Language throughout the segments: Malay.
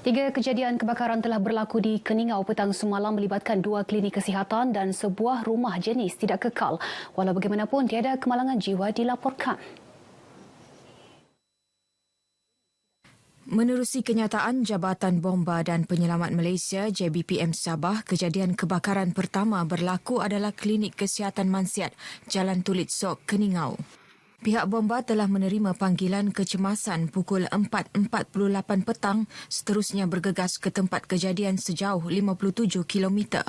Tiga kejadian kebakaran telah berlaku di Keningau petang semalam melibatkan dua klinik kesihatan dan sebuah rumah jenis tidak kekal. Walau bagaimanapun, tiada kemalangan jiwa dilaporkan. Menerusi kenyataan Jabatan Bomba dan Penyelamat Malaysia JBPM Sabah, kejadian kebakaran pertama berlaku adalah Klinik Kesihatan Mansiat, Jalan Tulit Sok, Keningau. Pihak bomba telah menerima panggilan kecemasan pukul 4.48 petang, seterusnya bergegas ke tempat kejadian sejauh 57 km.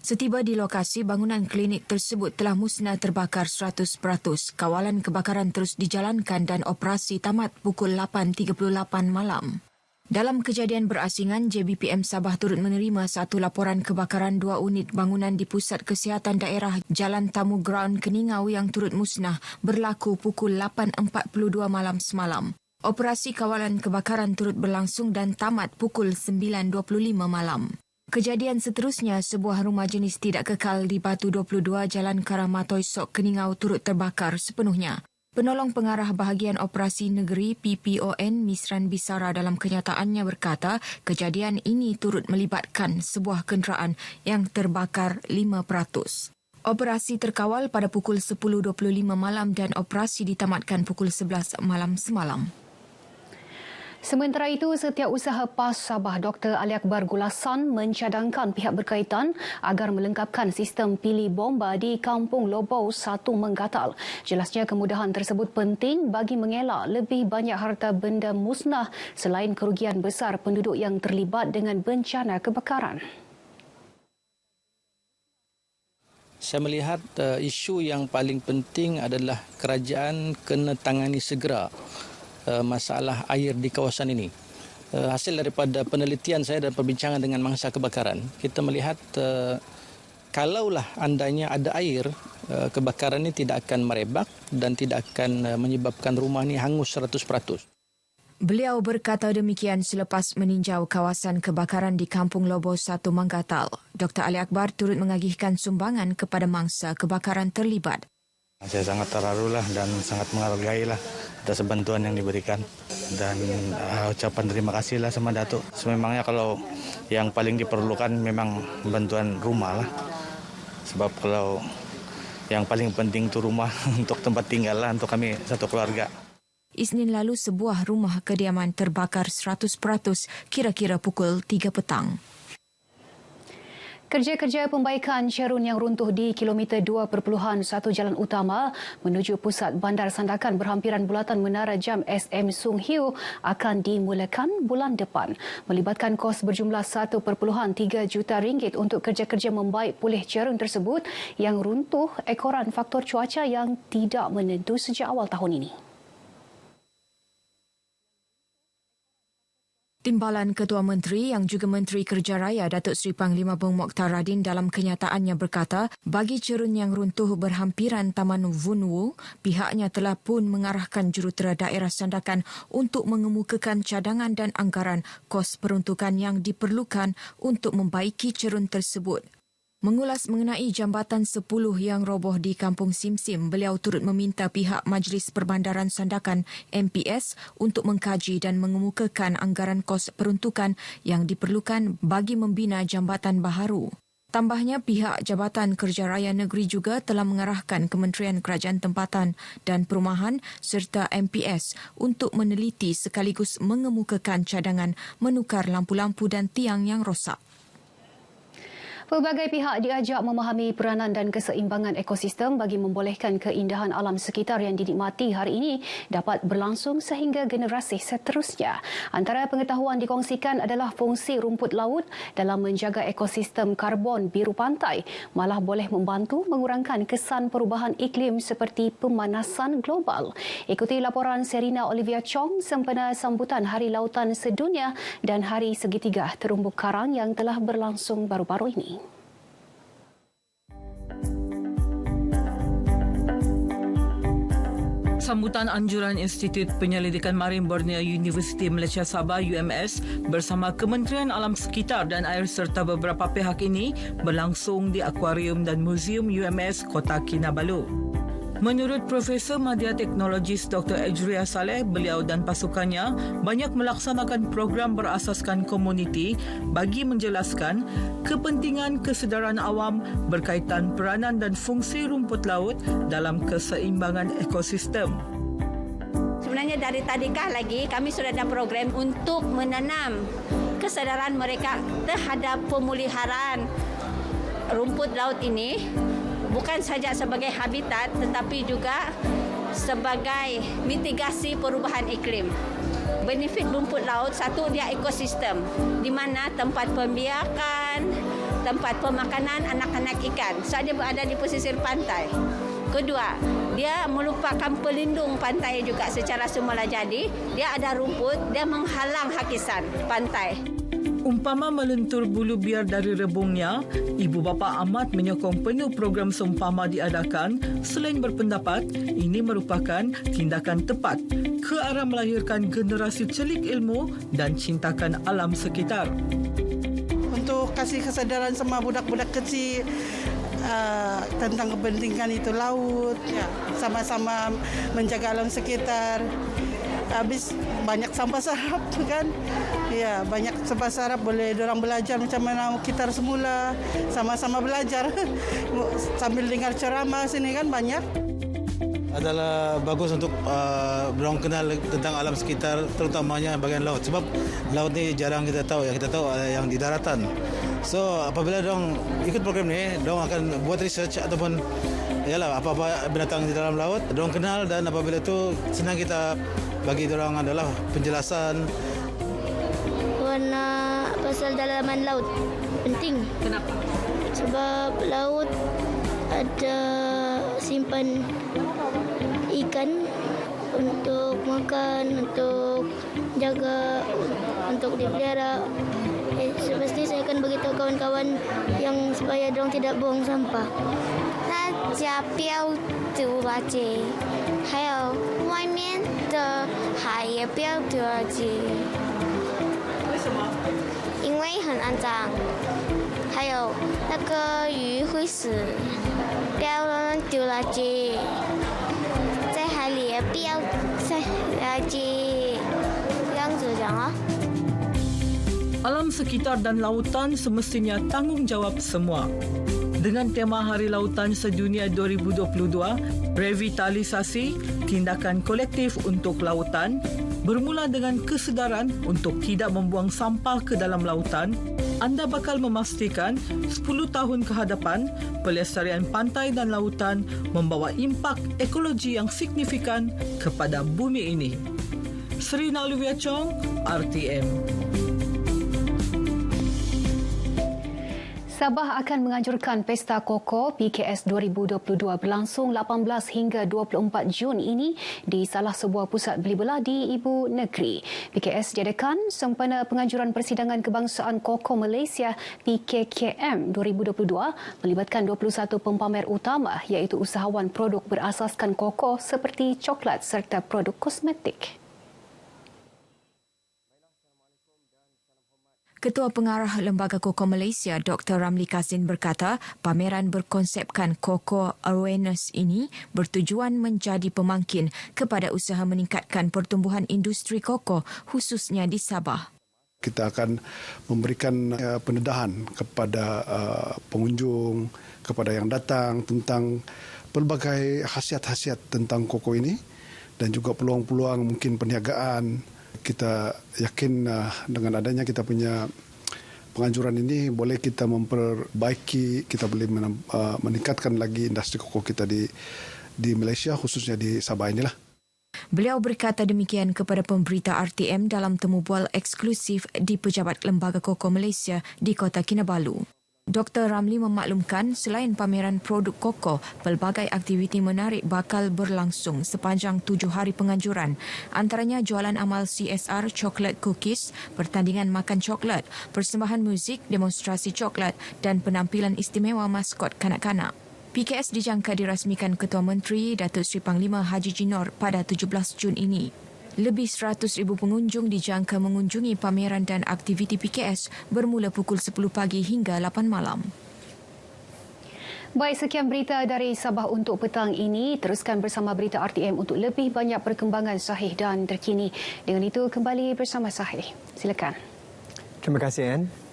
Setiba di lokasi, bangunan klinik tersebut telah musnah terbakar 100%. Kawalan kebakaran terus dijalankan dan operasi tamat pukul 8.38 malam. Dalam kejadian berasingan, JBPM Sabah turut menerima satu laporan kebakaran dua unit bangunan di Pusat Kesihatan Daerah Jalan Tamu Ground Keningau yang turut musnah berlaku pukul 8.42 malam semalam. Operasi kawalan kebakaran turut berlangsung dan tamat pukul 9.25 malam. Kejadian seterusnya, sebuah rumah jenis tidak kekal di Batu 22 Jalan Karamatoi Sok Keningau turut terbakar sepenuhnya. Penolong Pengarah Bahagian Operasi Negeri PPON Misran Bisara dalam kenyataannya berkata, kejadian ini turut melibatkan sebuah kenderaan yang terbakar 5%. Operasi terkawal pada pukul 10.25 malam dan operasi ditamatkan pukul 11 malam semalam. Sementara itu, Setiausaha PAS Sabah Dr. Ali Akbar Gulasan mencadangkan pihak berkaitan agar melengkapkan sistem pilih bomba di Kampung Lobau 1 Menggatal. Jelasnya kemudahan tersebut penting bagi mengelak lebih banyak harta benda musnah selain kerugian besar penduduk yang terlibat dengan bencana kebakaran. Saya melihat isu yang paling penting adalah kerajaan kena tangani segera masalah air di kawasan ini. Hasil daripada penelitian saya dan perbincangan dengan mangsa kebakaran, kita melihat kalaulah andainya ada air, kebakaran ini tidak akan merebak dan tidak akan menyebabkan rumah ini hangus 100%. Beliau berkata demikian selepas meninjau kawasan kebakaran di Kampung Lobau 1 Menggatal. Dr. Ali Akbar turut mengagihkan sumbangan kepada mangsa kebakaran terlibat. Saya sangat terharulah dan sangat menghargailah atas bantuan yang diberikan dan ucapan terima kasihlah sama Datuk. Sememangnya kalau yang paling diperlukan memang bantuan rumah lah. Sebab kalau yang paling penting itu rumah untuk tempat tinggal lah untuk kami satu keluarga. Isnin lalu sebuah rumah kediaman terbakar 100% kira-kira pukul 3 petang. Kerja-kerja pembaikan Sherun yang runtuh di kilometer 2.1 Jalan Utama menuju pusat Bandar Sandakan berhampiran bulatan Menara Jam SM Sung Hiu akan dimulakan bulan depan. Melibatkan kos berjumlah 1.3 juta ringgit untuk kerja-kerja membaik pulih Sherun tersebut yang runtuh ekoran faktor cuaca yang tidak menentu sejak awal tahun ini. Timbalan Ketua Menteri yang juga Menteri Kerja Raya Datuk Seri Panglima Bung Mokhtar Radin dalam kenyataannya berkata, bagi Sherun yang runtuh berhampiran Taman Vun Wu, pihaknya telah pun mengarahkan jurutera daerah Sandakan untuk mengemukakan cadangan dan anggaran kos peruntukan yang diperlukan untuk membaiki Sherun tersebut. Mengulas mengenai jambatan 10 yang roboh di Kampung Simsim, beliau turut meminta pihak Majlis Perbandaran Sandakan MPS untuk mengkaji dan mengemukakan anggaran kos peruntukan yang diperlukan bagi membina jambatan baharu. Tambahnya, pihak Jabatan Kerja Raya Negeri juga telah mengarahkan Kementerian Kerajaan Tempatan dan Perumahan serta MPS untuk meneliti sekaligus mengemukakan cadangan menukar lampu-lampu dan tiang yang rosak. Pelbagai pihak diajak memahami peranan dan keseimbangan ekosistem bagi membolehkan keindahan alam sekitar yang dinikmati hari ini dapat berlangsung sehingga generasi seterusnya. Antara pengetahuan dikongsikan adalah fungsi rumput laut dalam menjaga ekosistem karbon biru pantai, malah boleh membantu mengurangkan kesan perubahan iklim seperti pemanasan global. Ikuti laporan Serina Olivia Chong sempena sambutan Hari Lautan Sedunia dan Hari Segitiga Terumbu Karang yang telah berlangsung baru-baru ini. Sambutan anjuran Institut Penyelidikan Marin Borneo Universiti Malaysia Sabah UMS bersama Kementerian Alam Sekitar dan Air serta beberapa pihak ini berlangsung di Akuarium dan Muzium UMS Kota Kinabalu. Menurut Profesor Madya Teknologis Dr. Ejria Saleh, beliau dan pasukannya banyak melaksanakan program berasaskan komuniti bagi menjelaskan kepentingan kesedaran awam berkaitan peranan dan fungsi rumput laut dalam keseimbangan ekosistem. Sebenarnya dari tadikah lagi kami sudah ada program untuk menanam kesedaran mereka terhadap pemeliharaan rumput laut ini. Bukan saja sebagai habitat tetapi juga sebagai mitigasi perubahan iklim. Benefit rumput laut, satu, dia ekosistem di mana tempat pembiakan, tempat pemakanan anak-anak ikan. So, dia berada di pesisir pantai. Kedua, dia merupakan pelindung pantai juga secara semula jadi. Dia ada rumput, dia menghalang hakisan pantai. Umpama melentur bulu biar dari rebungnya, ibu bapa amat menyokong penuh program seumpama diadakan selain berpendapat ini merupakan tindakan tepat ke arah melahirkan generasi celik ilmu dan cintakan alam sekitar. Untuk kasih kesedaran sama budak-budak kecil tentang kepentingan itu laut, sama-sama menjaga alam sekitar. Habis banyak sampah sarap kan, ya banyak sampah sarap, boleh dorang belajar macam mana kita semula, sama-sama belajar sambil dengar ceramah sini kan banyak. Adalah bagus untuk dorang kenal tentang alam sekitar, terutamanya bagian laut. Sebab laut ni jarang kita tahu, kita tahu ada yang di daratan. So apabila dorang ikut program ni, dorang akan buat research ataupun apa-apa binatang di dalam laut, dorang kenal, dan apabila itu senang kita bagi dorang adalah penjelasan. Warna pasal dalaman laut penting. Kenapa? Sebab laut ada simpan ikan untuk makan, untuk jaga, untuk dipelihara. Pasti saya akan beritahu kawan-kawan yang supaya dorang tidak buang sampah. 它加标丢垃圾，还有外面的海也不要丢垃圾。为什么？因为很肮脏，还有那个鱼会死，不要乱丢垃圾，在海里也不要晒垃圾，这样子讲啊。 Alam sekitar dan lautan semestinya tanggungjawab semua. Dengan tema Hari Lautan Sedunia 2022, revitalisasi tindakan kolektif untuk lautan bermula dengan kesedaran untuk tidak membuang sampah ke dalam lautan. Anda bakal memastikan 10 tahun ke hadapan pelestarian pantai dan lautan membawa impak ekologi yang signifikan kepada bumi ini. Serina Olivia Chong, RTM. Sabah akan menganjurkan Pesta Koko PKS 2022 berlangsung 18 hingga 24 Jun ini di salah sebuah pusat beli belah di Ibu Negeri. PKS diadakan sempena penganjuran Persidangan Kebangsaan Koko Malaysia PKKM 2022 melibatkan 21 pempamer utama iaitu usahawan produk berasaskan koko seperti coklat serta produk kosmetik. Ketua Pengarah Lembaga Koko Malaysia, Dr. Ramli Kasin berkata, pameran berkonsepkan Koko Awareness ini bertujuan menjadi pemangkin kepada usaha meningkatkan pertumbuhan industri koko khususnya di Sabah. Kita akan memberikan pendedahan kepada pengunjung, kepada yang datang tentang pelbagai khasiat-khasiat tentang koko ini dan juga peluang-peluang mungkin perniagaan. Kita yakin dengan adanya kita punya penganjuran ini boleh kita memperbaiki, kita boleh meningkatkan lagi industri koko kita di Malaysia khususnya di Sabah inilah. Beliau berkata demikian kepada pemberita RTM dalam temu bual eksklusif di Pejabat Lembaga Koko Malaysia di Kota Kinabalu. Dr. Ramli memaklumkan selain pameran produk koko, pelbagai aktiviti menarik bakal berlangsung sepanjang 7 hari penganjuran. Antaranya jualan amal CSR coklat cookies, pertandingan makan coklat, persembahan muzik, demonstrasi coklat dan penampilan istimewa maskot kanak-kanak. PKS dijangka dirasmikan Ketua Menteri Datuk Seri Panglima Haji Jinor pada 17 Jun ini. Lebih 100,000 pengunjung dijangka mengunjungi pameran dan aktiviti PKS bermula pukul 10 pagi hingga 8 malam. Baik, sekian berita dari Sabah untuk petang ini. Teruskan bersama berita RTM untuk lebih banyak perkembangan sahih dan terkini. Dengan itu, kembali bersama Sahih. Silakan. Terima kasih, Anne.